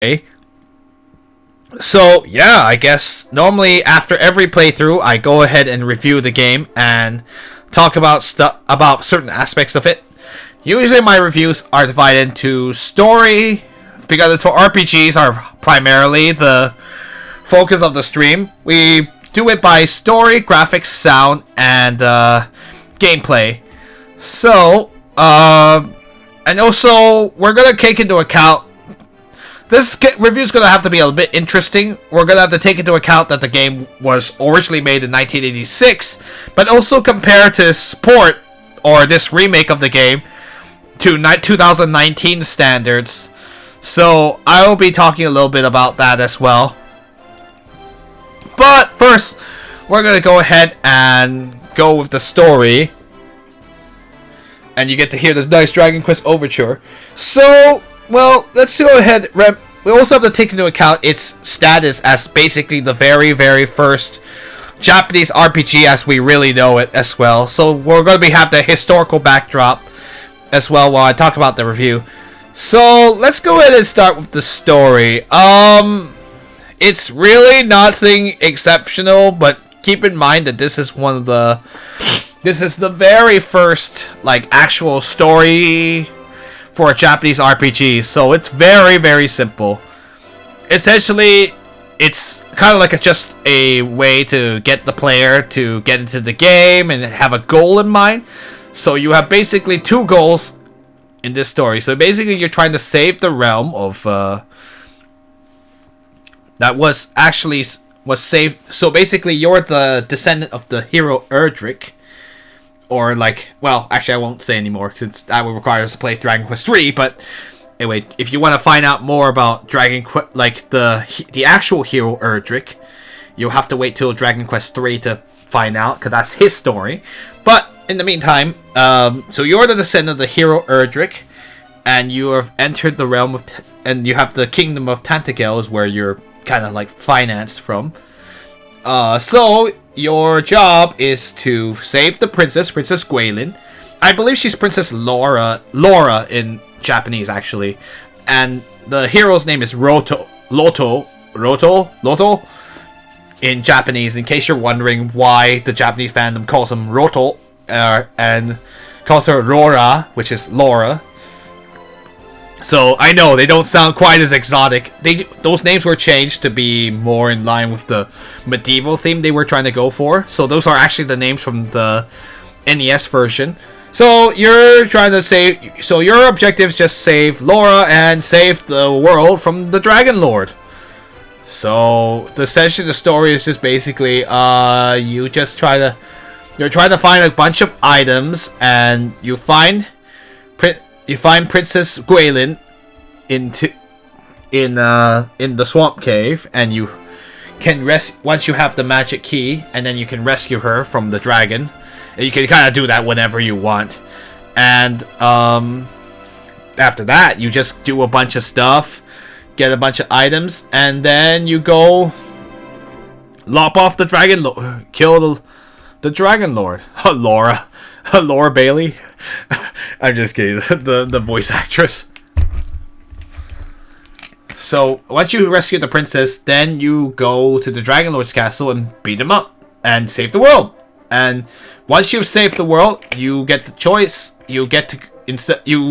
Okay. So yeah, I guess normally after every playthrough, I go ahead and review the game and talk about stuff about certain aspects of it. Usually, my reviews are divided into story because for RPGs are primarily the focus of the stream. We do it by story, graphics, sound, and gameplay. So, and also we're gonna take into account this review is going to have to be a bit interesting. We're going to have to take into account that the game was originally made in 1986, but also compare to port or this remake of the game to 2019 standards. So I will be talking a little bit about that as well. But first, we're going to go ahead and go with the story. And you get to hear the nice Dragon Quest Overture. So, well, let's go ahead. We also have to take into account its status as basically the very, very first Japanese RPG as we really know it as well. So we're going to have the historical backdrop as well while I talk about the review. So let's go ahead and start with the story. It's really nothing exceptional, but keep in mind that this is the very first like actual story for a Japanese RPG, so it's very, very simple. Essentially, it's kind of like just a way to get the player to get into the game and have a goal in mind. So you have basically two goals in this story. So basically, you're trying to save the realm of that was saved. So basically, you're the descendant of the hero Erdrick. Or like, well, actually I won't say anymore since that would require us to play Dragon Quest 3, but anyway, if you want to find out more about Dragon Quest, like the actual hero Erdrick, you'll have to wait till Dragon Quest 3 to find out, because that's his story. But in the meantime, so you're the descendant of the hero Erdrick, and you have entered the realm of, and you have the kingdom of Tantagel is where you're kind of like financed from. So your job is to save the Princess Gwaelin. I believe she's Princess Laura in Japanese actually, and the hero's name is Loto in Japanese. In case you're wondering why the Japanese fandom calls him Roto and calls her Rora, which is Laura. So I know they don't sound quite as exotic. Those names were changed to be more in line with the medieval theme they were trying to go for. So those are actually the names from the NES version. So you're trying to save. So your objective is just save Laura and save the world from the Dragon Lord. So essentially the story is just basically you're trying to find a bunch of items, and you find Princess Gwaelin in the swamp cave, and you can once you have the magic key, and then you can rescue her from the dragon. And you can kind of do that whenever you want. And after that, you just do a bunch of stuff, get a bunch of items, and then you go lop off the dragon, kill the Dragon Lord. Laura Bailey. I'm just kidding. The voice actress. So once you rescue the princess, then you go to the Dragon Lord's castle and beat him up and save the world. And once you've saved the world, you get the choice. You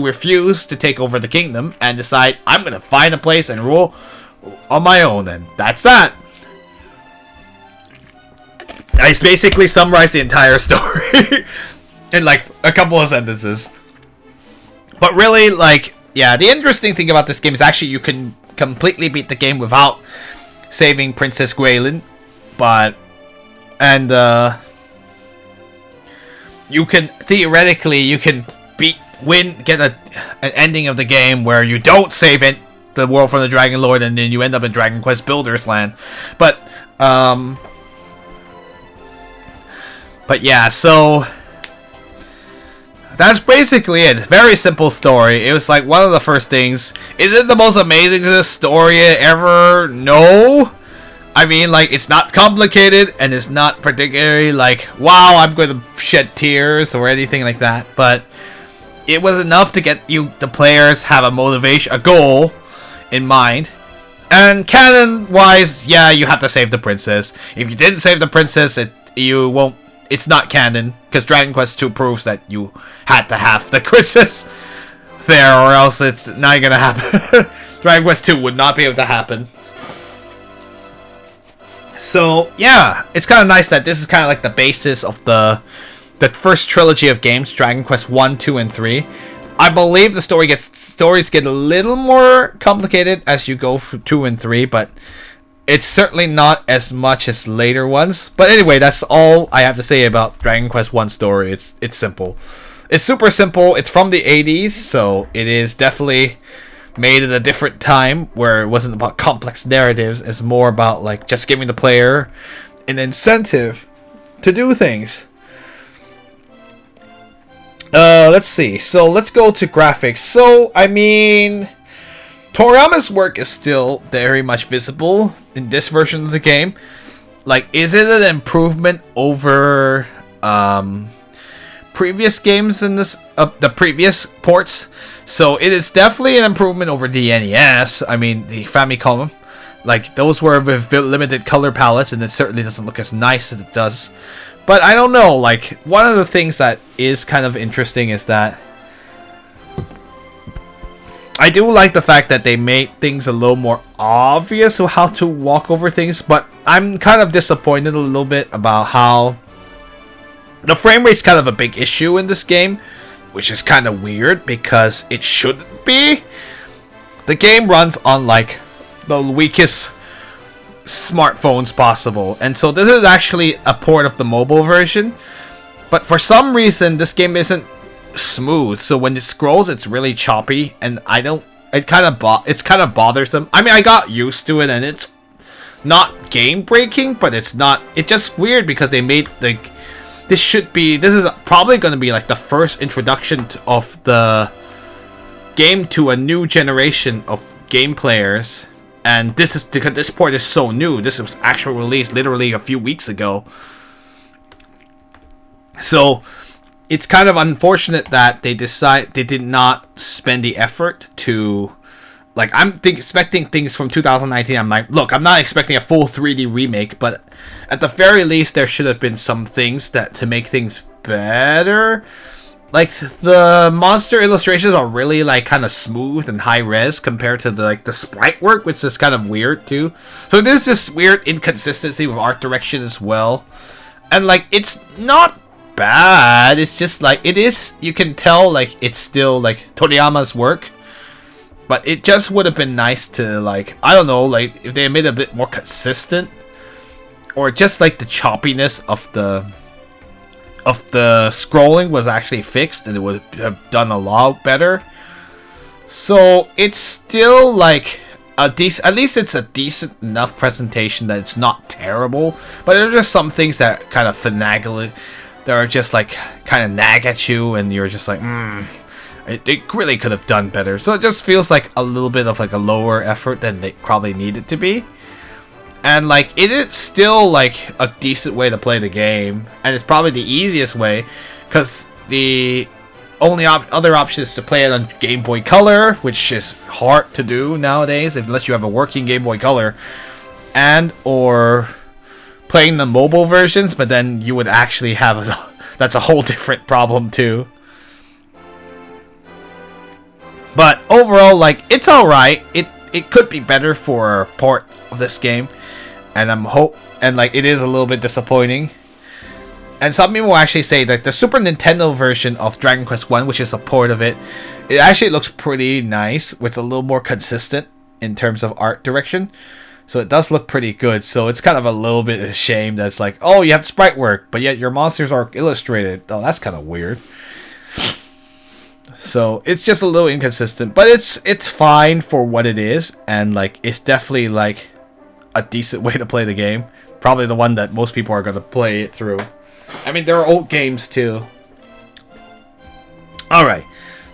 refuse to take over the kingdom and decide, I'm gonna find a place and rule on my own. And that's that. I basically summarized the entire story in like a couple of sentences. But really, like, yeah, the interesting thing about this game is actually you can completely beat the game without saving Princess Gwaelin. You can theoretically get an ending of the game where you don't save the world from the Dragon Lord, and then you end up in Dragon Quest Builders land. But yeah, so that's basically it. Very simple story. It was like one of the first things. Is it the most amazing story ever? No. I mean, like, it's not complicated, and it's not particularly like, wow, I'm going to shed tears or anything like that. But it was enough to get the players have a motivation, a goal in mind, And canon-wise, yeah, you have to save the princess. If you didn't save the princess, you won't. It's not canon because Dragon Quest II proves that you had to have the princess there, or else it's not gonna happen. Dragon Quest II would not be able to happen. So yeah, it's kind of nice that this is kind of like the basis of the first trilogy of games, Dragon Quest 1, 2, and 3. I believe the stories get a little more complicated as you go through 2 and 3, but it's certainly not as much as later ones. But anyway, that's all I have to say about Dragon Quest 1 story. It's simple. It's super simple. It's from the 80s, so it is definitely made at a different time where it wasn't about complex narratives. It's more about like just giving the player an incentive to do things. Let's see. So let's go to graphics. So I mean, Toriyama's work is still very much visible in this version of the game. Like, is it an improvement over previous games in this the previous ports? So it is definitely an improvement over the NES. I mean, the Famicom. Like, those were with limited color palettes, and it certainly doesn't look as nice as it does. But I don't know, like, one of the things that is kind of interesting is that I do like the fact that they made things a little more obvious of how to walk over things, but I'm kind of disappointed a little bit about how the frame rate's kind of a big issue in this game, which is kind of weird because it shouldn't be. The game runs on, like, the weakest smartphones possible, and so this is actually a port of the mobile version, but for some reason this game isn't smooth, so when it scrolls it's really choppy, and it's kind of bothersome. I mean, I got used to it, and it's not game breaking, but it's just weird because they made like this is probably going to be like the first introduction of the game to a new generation of game players. And this is because this port is so new. This was actually released literally a few weeks ago. So it's kind of unfortunate that they did not spend the effort to, like, I'm expecting things from 2019. I'm like, look, I'm not expecting a full 3D remake, but at the very least there should have been some things to make things better. Like, the monster illustrations are really, like, kind of smooth and high res compared to the sprite work, which is kind of weird too. So there's this weird inconsistency with art direction as well. And, like, it's not bad. It's just, like, it is, you can tell, like, it's still, like, Toriyama's work. But it just would have been nice to, like, I don't know, like, if they made it a bit more consistent. Or just, like, the choppiness of the scrolling was actually fixed, and it would have done a lot better. So it's still like a decent, at least it's a decent enough presentation that it's not terrible, but there are just some things that kind of finagle it, that are just like kind of nag at you, and you're just like, it really could have done better. So it just feels like a little bit of like a lower effort than they probably needed to be. And, like, it is still, like, a decent way to play the game. And it's probably the easiest way. Because the only other option is to play it on Game Boy Color. Which is hard to do nowadays. Unless you have a working Game Boy Color. And, or playing the mobile versions. But then you would actually have that's a whole different problem, too. But, overall, like, it's alright. It could be better for a port of this game. And like, it is a little bit disappointing. And some people will actually say that the Super Nintendo version of Dragon Quest 1, which is a port of it, it actually looks pretty nice, with a little more consistent in terms of art direction. So it does look pretty good. So it's kind of a little bit of a shame that it's like, oh, you have sprite work, but yet your monsters are illustrated. Oh, that's kind of weird. So it's just a little inconsistent, but it's fine for what it is, and like, it's definitely like a decent way to play the game. Probably the one that most people are going to play it through. I mean, there are old games too. Alright,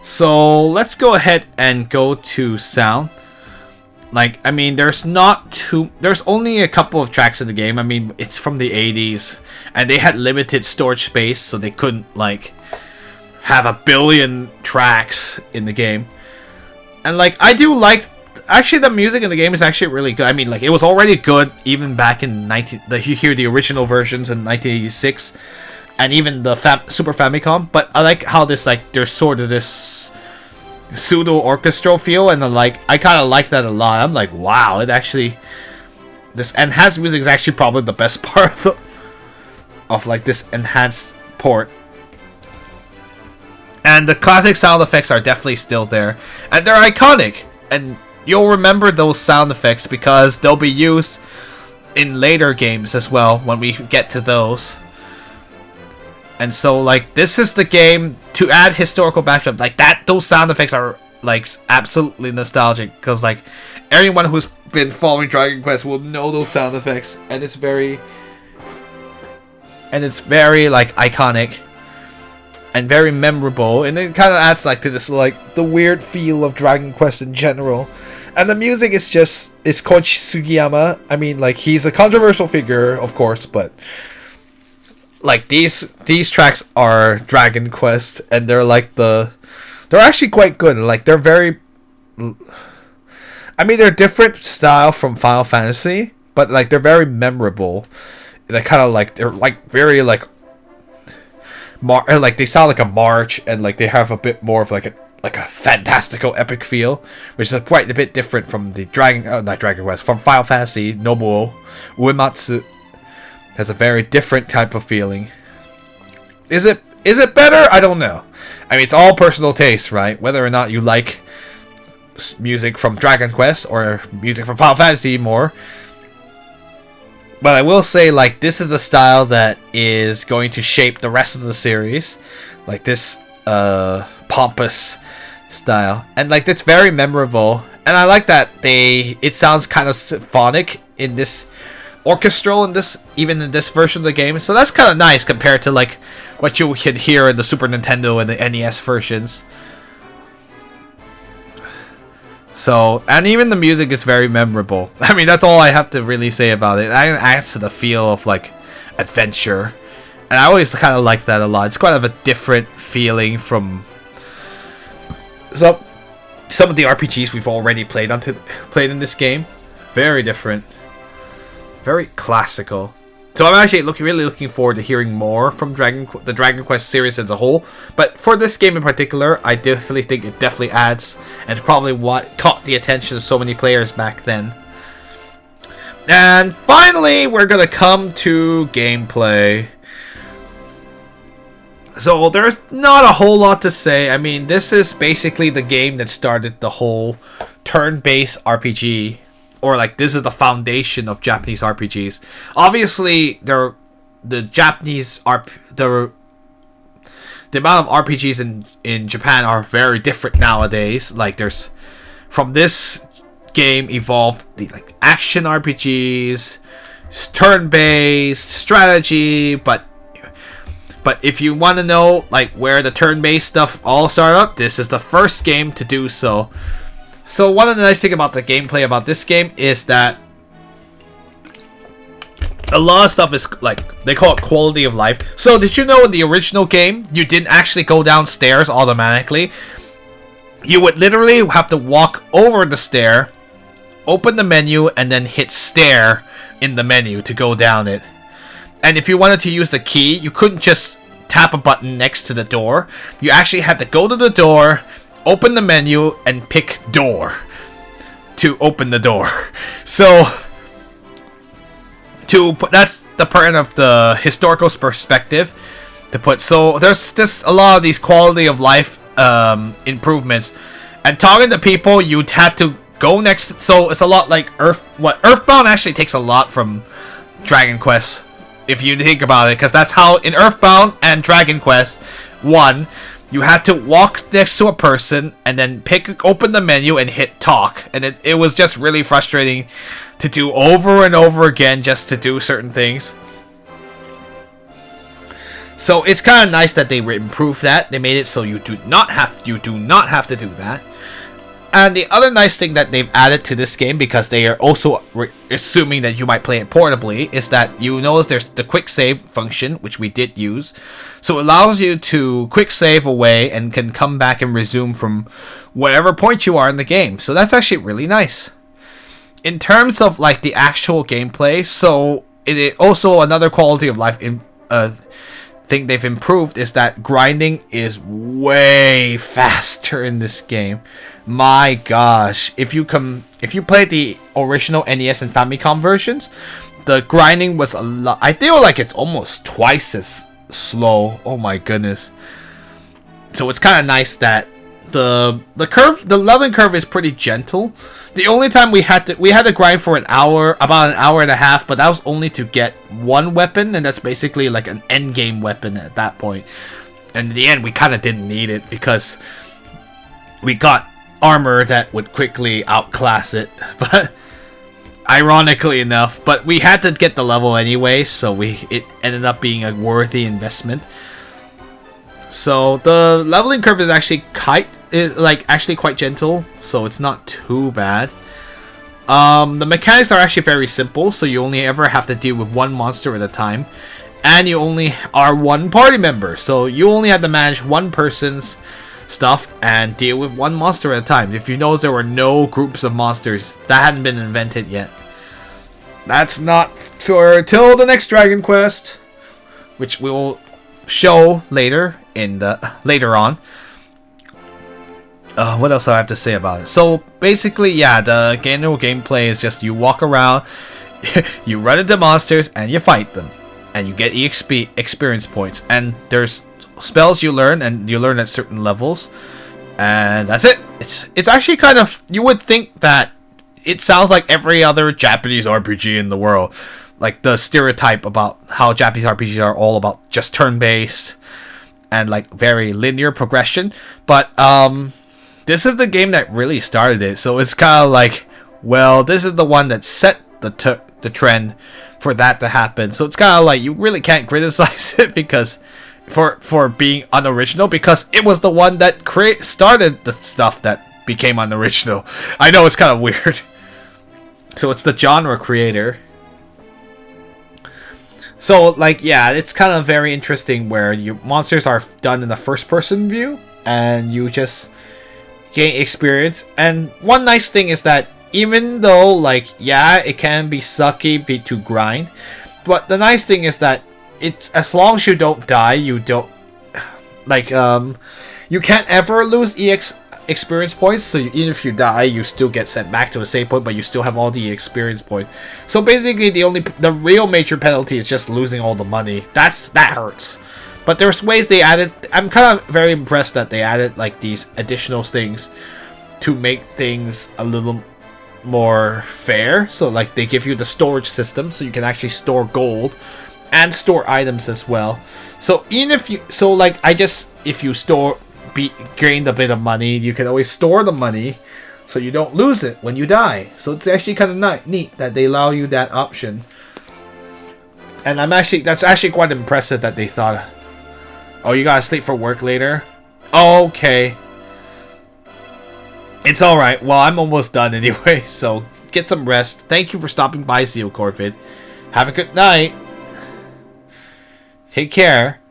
so let's go ahead and go to sound. Like, I mean, there's only a couple of tracks in the game. I mean, it's from the 80s, and they had limited storage space, so they couldn't, like, have a billion tracks in the game. And, like, I do like actually the music in the game is actually really good. I mean, like it was already good even back in you hear the original versions in 1986, and even the Super Famicom. But I like how this like there's sort of this pseudo orchestral feel, and like I kind of like that a lot. I'm like, wow, it actually this enhanced music is actually probably the best part of like this enhanced port. And the classic sound effects are definitely still there, and they're iconic. And you'll remember those sound effects because they'll be used in later games as well when we get to those. And so, like, this is the game to add historical backdrop like that. Those sound effects are like absolutely nostalgic because like everyone who's been following Dragon Quest will know those sound effects, and it's very like iconic and very memorable, and it kind of adds like to this like the weird feel of Dragon Quest in general. And the music is Koichi Sugiyama. I mean, like he's a controversial figure, of course, but like these tracks are Dragon Quest, and they're actually quite good. Like they're very, I mean, they're different style from Final Fantasy, but like they're very memorable. They kind of like they're like very like like they sound like a march, and like they have a bit more of like a fantastical epic feel, which is quite a bit different from the not Dragon Quest, from Final Fantasy. Nobuo Uematsu has a very different type of feeling. Is it better? I don't know. I mean, it's all personal taste, right? Whether or not you like music from Dragon Quest or music from Final Fantasy more. But I will say, like, this is the style that is going to shape the rest of the series. Like, this pompous style. And, like, it's very memorable. And I like that it sounds kind of symphonic in this orchestral even in this version of the game. So that's kind of nice compared to, like, what you could hear in the Super Nintendo and the NES versions. So, and even the music is very memorable. I mean, that's all I have to really say about it. I adds to the feel of like adventure, and I always kind of like that a lot. It's kind of a different feeling from some of the RPGs we've already played in this game. Very different, very classical. So I'm actually really looking forward to hearing more from the Dragon Quest series as a whole. But for this game in particular, I definitely think it definitely adds, and probably what caught the attention of so many players back then. And finally, we're gonna come to gameplay. So there's not a whole lot to say. I mean, this is basically the game that started the whole turn-based RPG. Or like this is the foundation of Japanese RPGs. Obviously, the amount of RPGs in Japan are very different nowadays. Like there's from this game evolved the like action RPGs, turn-based strategy. But if you want to know like where the turn-based stuff all started up, this is the first game to do so. So one of the nice things about the gameplay about this game is that a lot of stuff is like they call it quality of life. So did you know in the original game you didn't actually go downstairs automatically? You would literally have to walk over the stair, open the menu, and then hit stair in the menu to go down it. And if you wanted to use the key, you couldn't just tap a button next to the door. You actually had to go to the door, open the menu, and pick door to open the door. So that's the part of the historical perspective to put. So there's just a lot of these quality of life improvements. And talking to people, you'd have to go next. So it's a lot like Earthbound actually takes a lot from Dragon Quest, if you think about it, because that's how in Earthbound and Dragon Quest 1 you had to walk next to a person and then open the menu and hit talk. And it was just really frustrating to do over and over again just to do certain things. So it's kind of nice that they improved that. They made it so you do not have to do that. And the other nice thing that they've added to this game, because they are also assuming that you might play it portably, is that you notice there's the quick save function, which we did use. So it allows you to quick save away and can come back and resume from whatever point you are in the game. So that's actually really nice. In terms of like the actual gameplay, so it also another quality of life thing they've improved is that grinding is way faster in this game. My gosh, if you play the original NES and Famicom versions, the grinding was a lot. I feel like it's almost twice as slow. Oh my goodness. So it's kind of nice that the leveling curve is pretty gentle. The only time we had to grind for about an hour and a half, but that was only to get one weapon, and that's basically like an end game weapon at that point. And in the end, we kind of didn't need it because we got armor that would quickly outclass it. But ironically enough, but we had to get the level anyway, so it ended up being a worthy investment. So the leveling curve is actually quite gentle, so it's not too bad. The mechanics are actually very simple, so you only ever have to deal with one monster at a time, and you only are one party member, so you only have to manage one person's stuff and deal with one monster at a time. If you notice, there were no groups of monsters that hadn't been invented yet. That's not for till the next Dragon Quest, which we will show later on. What else do I have to say about it? So basically, yeah, the general gameplay is just you walk around, you run into monsters, and you fight them, and you get EXP experience points. And there's spells you learn, and you learn at certain levels, and that's it. It's actually kind of, you would think that it sounds like every other Japanese RPG in the world, like the stereotype about how Japanese RPGs are all about just turn-based and like very linear progression, but this is the game that really started it, so it's kind of like, well, this is the one that set the trend for that to happen. So it's kind of like you really can't criticize it because for being unoriginal, because it was the one that started the stuff that became unoriginal. I know it's kind of weird. So it's the genre creator. So like, yeah, it's kind of very interesting where your monsters are done in the first person view and you just gain experience. And one nice thing is that even though, like, yeah, it can be sucky to grind, but the nice thing is that it's, as long as you don't die, you don't, like, you can't ever lose experience points. So even if you die, you still get sent back to a save point, but you still have all the experience points. So basically, the real major penalty is just losing all the money. That hurts. But there's ways they added. I'm kind of very impressed that they added like these additional things to make things a little more fair. So like they give you the storage system, so you can actually store gold and store items as well. So even if you, so like I guess if you gained a bit of money, you can always store the money so you don't lose it when you die. So it's actually kind of neat that they allow you that option. And that's actually quite impressive that they thought. Oh, you gotta sleep for work later? Oh, okay. It's alright. Well, I'm almost done anyway, so get some rest. Thank you for stopping by, Zeo Corvid. Have a good night. Take care.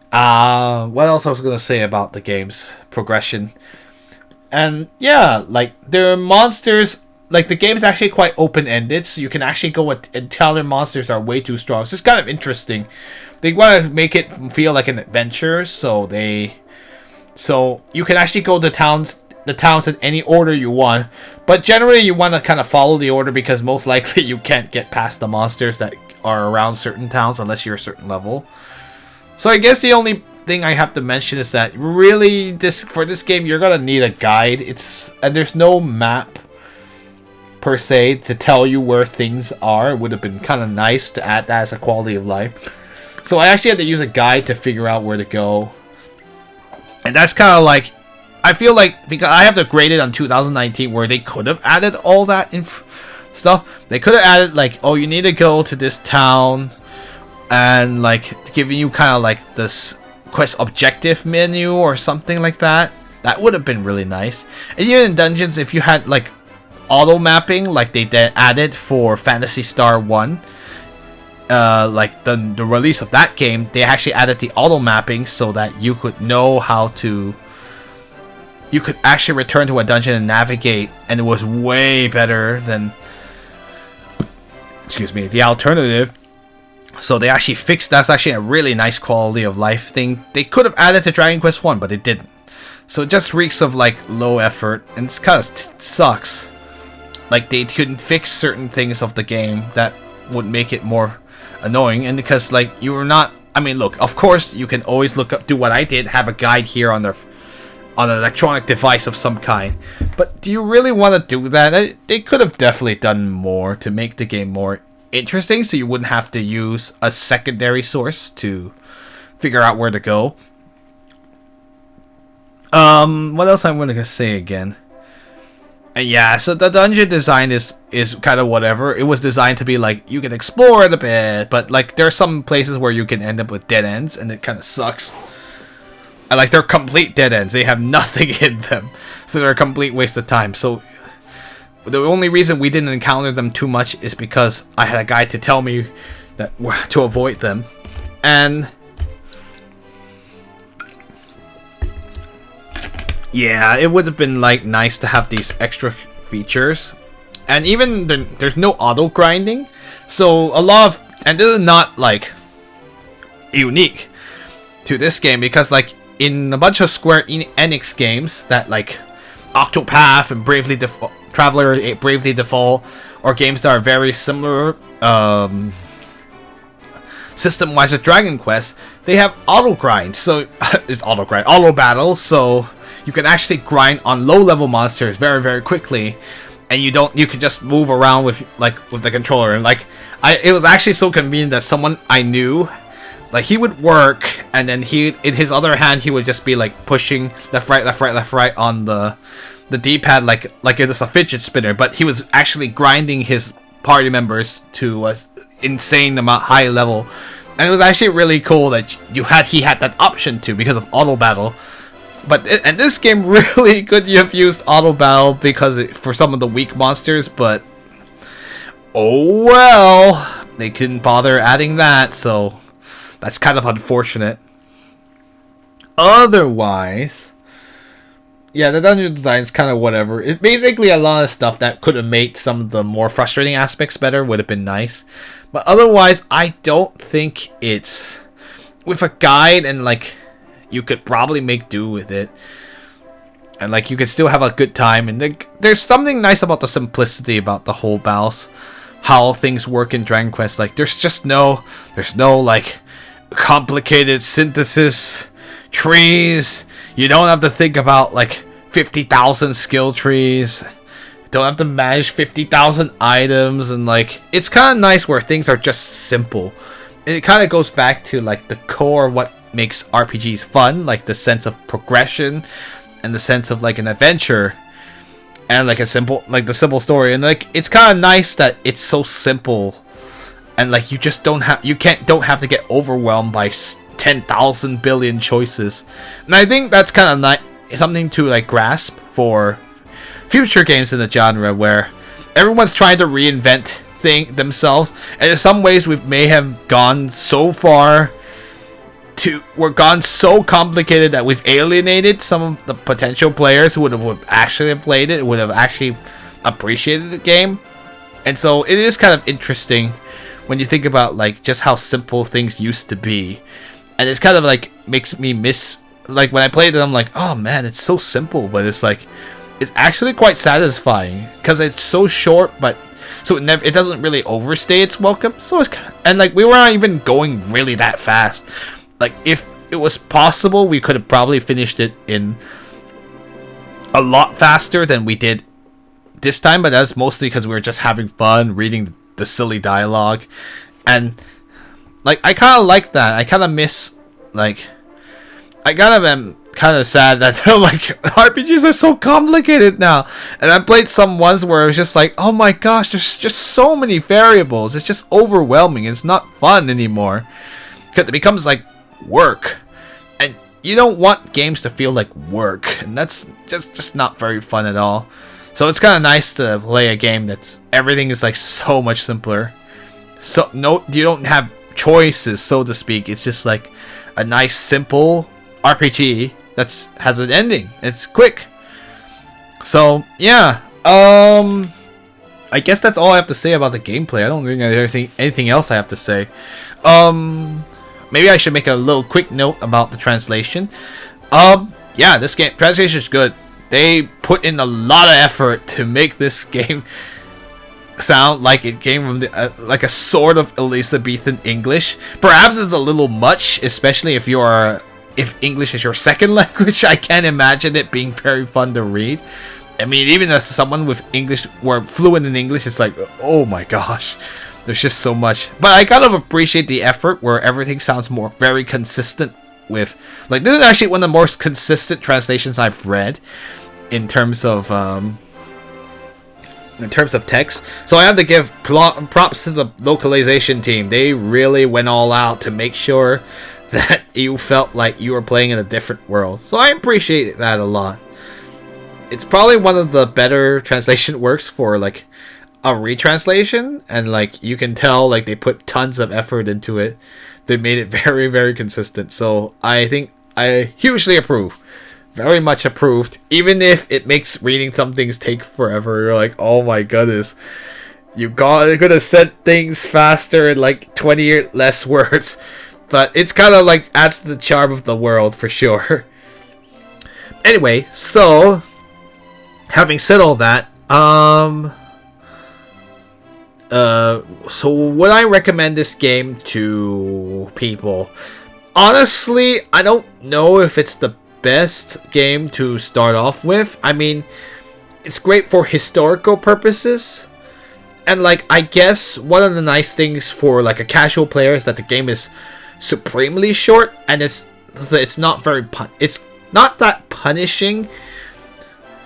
What else I was gonna say about the game's progression? And yeah, like, their monsters, like, the game's actually quite open-ended, so you can actually go and tell their monsters are way too strong. So it's kind of interesting. They want to make it feel like an adventure, so you can actually go to the towns in any order you want, but generally you want to kind of follow the order because most likely you can't get past the monsters that are around certain towns unless you're a certain level. So I guess the only thing I have to mention is that really for this game you're gonna need a guide. And there's no map per se to tell you where things are. It would have been kind of nice to add that as a quality of life. So I actually had to use a guide to figure out where to go. And that's kind of like, I feel like, because I have to grade it on 2019 where they could have added all that stuff. They could have added like, oh, you need to go to this town, and like giving you kind of like this quest objective menu or something like that. That would have been really nice. And even in dungeons, if you had like auto mapping, like they added for Phantasy Star 1, like the release of that game, they actually added the auto mapping so that you could know how to. You could actually return to a dungeon and navigate, and it was way better than, excuse me, the alternative. So they actually fixed. That's actually a really nice quality of life thing. They could have added to Dragon Quest 1, but they didn't. So it just reeks of like low effort, and it's kind of sucks. Like they couldn't fix certain things of the game that would make it more annoying, and because like you were not. I mean, look, of course you can always look up, do what I did, have a guide here on an electronic device of some kind. But do you really want to do that? They could have definitely done more to make the game more interesting, so you wouldn't have to use a secondary source to figure out where to go. What else I'm going to say again? Yeah, so the dungeon design is kind of whatever. It was designed to be like, you can explore it a bit, but like there are some places where you can end up with dead ends, and it kind of sucks. And like they're complete dead ends. They have nothing in them, so they're a complete waste of time. So the only reason we didn't encounter them too much is because I had a guide to tell me that to avoid them. And yeah, it would have been like nice to have these extra features. And even there's no auto grinding, so a lot of, and this is not like unique to this game, because like in a bunch of Square Enix games that like Octopath and Bravely Default, Traveler Bravely Default, or games that are very similar system-wise to Dragon Quest, they have auto grind. So it's auto battle. So you can actually grind on low-level monsters very, very quickly, and you can just move around with the controller. And like it was actually so convenient that someone I knew, like he would work, and then in his other hand he would just be like pushing left right on the D-pad like it was a fidget spinner, but he was actually grinding his party members to an insane amount high level. And it was actually really cool that he had that option too, because of auto battle. And this game really could have used auto battle for some of the weak monsters, but oh well, they couldn't bother adding that, so that's kind of unfortunate. Otherwise, yeah, the dungeon design is kind of whatever. It's basically a lot of stuff that could have made some of the more frustrating aspects better would have been nice. But otherwise, I don't think it's, with a guide and like, you could probably make do with it. And like, you could still have a good time. And there's something nice about the simplicity about the whole battles, how things work in Dragon Quest. Like, there's no like complicated synthesis trees. You don't have to think about like 50,000 skill trees. You don't have to manage 50,000 items, and like it's kind of nice where things are just simple. And it kind of goes back to like the core of what makes RPGs fun, like the sense of progression and the sense of like an adventure, and like the simple story. And like it's kind of nice that it's so simple, and like you just don't have to get overwhelmed by 10,000 billion choices. And I think that's kind of nice, something to like grasp for future games in the genre, where everyone's trying to reinvent themselves, and in some ways we may have gone so far we're gone so complicated that we've alienated some of the potential players who would have actually played it, would have actually appreciated the game. And so it is kind of interesting when you think about like just how simple things used to be. And it's kind of like makes me miss, like when I played it, I'm like, oh man, it's so simple, but it's like it's actually quite satisfying because it's so short, but so it doesn't really overstay its welcome. So and like we weren't even going really that fast. Like if it was possible, we could have probably finished it in a lot faster than we did this time, but that's mostly because we were just having fun reading the silly dialogue. And like I kind of like that. I kind of miss, like, I kind of am kind of sad that like RPGs are so complicated now. And I played some ones where it was just like, oh my gosh, there's just so many variables. It's just overwhelming. It's not fun anymore because it becomes like work. And you don't want games to feel like work, and that's just not very fun at all. So it's kind of nice to play a game that's everything is like so much simpler. So no, you don't have choices, so to speak. It's just like a nice simple RPG that's has an ending. It's quick. So yeah, I guess that's all I have to say about the gameplay. I don't think there's anything else I have to say. Maybe I should make a little quick note about the translation. Yeah, this game translation is good. They put in a lot of effort to make this game sound like it came from the, like a sort of Elizabethan English. Perhaps it's a little much, especially if English is your second language. I can't imagine it being very fun to read. I mean, even as someone with English, or fluent in English, it's like, oh my gosh, there's just so much. But I kind of appreciate the effort where everything sounds very consistent with, like, this is actually one of the most consistent translations I've read in terms of text. So I have to give props to the localization team. They really went all out to make sure that you felt like you were playing in a different world. So I appreciate that a lot. It's probably one of the better translation works for like a retranslation, and like you can tell like they put tons of effort into it. They made it very, very consistent. So I think I hugely approve. Very much approved. Even if it makes reading some things take forever. You're like, oh my goodness. You could have said things faster in like 20 less words. But it's kind of like adds to the charm of the world for sure. Anyway, so having said all that, so would I recommend this game to people? Honestly, I don't know if it's the best game to start off with. I mean, it's great for historical purposes, and like I guess one of the nice things for like a casual player is that the game is supremely short, and it's not it's not that punishing.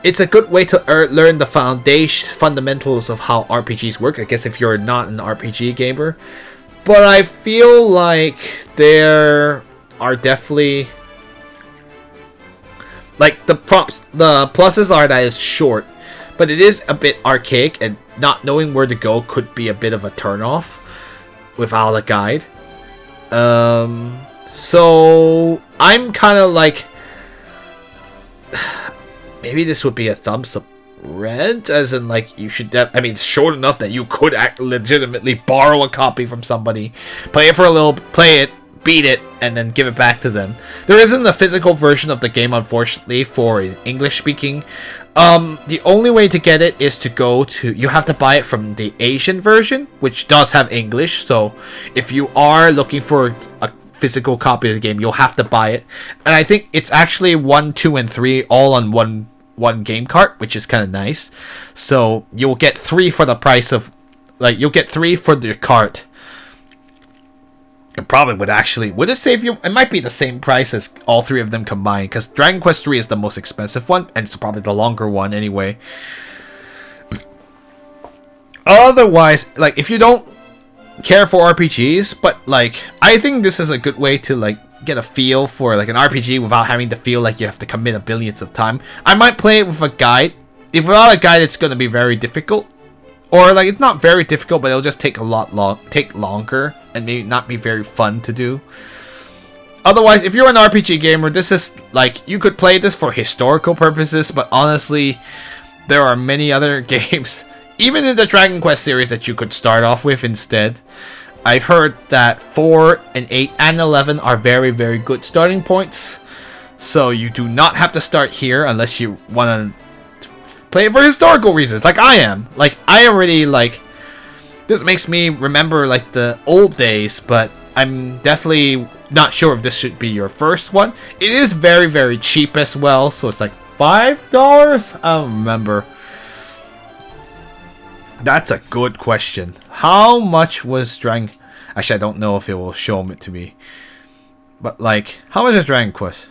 It's a good way to learn the fundamentals of how RPGs work, I guess, if you're not an RPG gamer. But I feel like there are definitely, like, the pluses are that it's short, but it is a bit archaic, and not knowing where to go could be a bit of a turnoff without a guide. So I'm kind of like, maybe this would be a thumbs up red, as in like you should I mean, it's short enough that you could legitimately borrow a copy from somebody, play it for a little, play it, beat it, and then give it back to them. There isn't a physical version of the game, unfortunately, for English speaking. The only way to get it is to you have to buy it from the Asian version, which does have English. So if you are looking for a physical copy of the game, you'll have to buy it. And I think it's actually 1, 2, and 3 all on one game cart, which is kind of nice. So you'll get 3 for the price of, like, you'll get 3 for the cart. It probably would it save you? It might be the same price as all 3 of them combined, because Dragon Quest 3 is the most expensive one, and it's probably the longer one anyway. Otherwise, like, if you don't care for RPGs, but like, I think this is a good way to like get a feel for like an RPG without having to feel like you have to commit a billions of time. I might play it with a guide. If without a guide, it's gonna be very difficult. Or like, it's not very difficult, but it'll just take take longer, and maybe not be very fun to do. Otherwise, if you're an RPG gamer, this is like, you could play this for historical purposes, but honestly, there are many other games, even in the Dragon Quest series, that you could start off with instead. I've heard that 4 and 8 and 11 are very, very good starting points. So you do not have to start here unless you want to play it for historical reasons, like I am. Like, I already, like, this makes me remember, like, the old days, but I'm definitely not sure if this should be your first one. It is very, very cheap as well, so it's like $5? I don't remember. That's a good question. How much was Dragon... Actually, I don't know if it will show it to me. But, like, how much is Dragon Quest?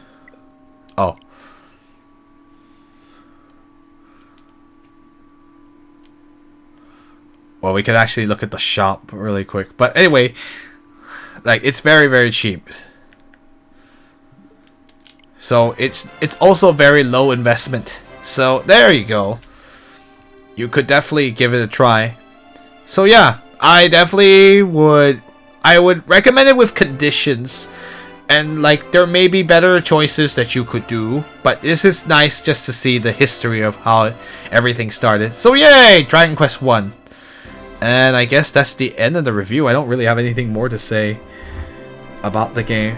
Oh. Well, we could actually look at the shop really quick. But anyway, like, it's very, very cheap. So it's also very low investment. So there you go. You could definitely give it a try. So yeah, I would recommend it with conditions. And like there may be better choices that you could do, but this is nice just to see the history of how everything started. So yay, Dragon Quest 1. And I guess that's the end of the review. I don't really have anything more to say about the game.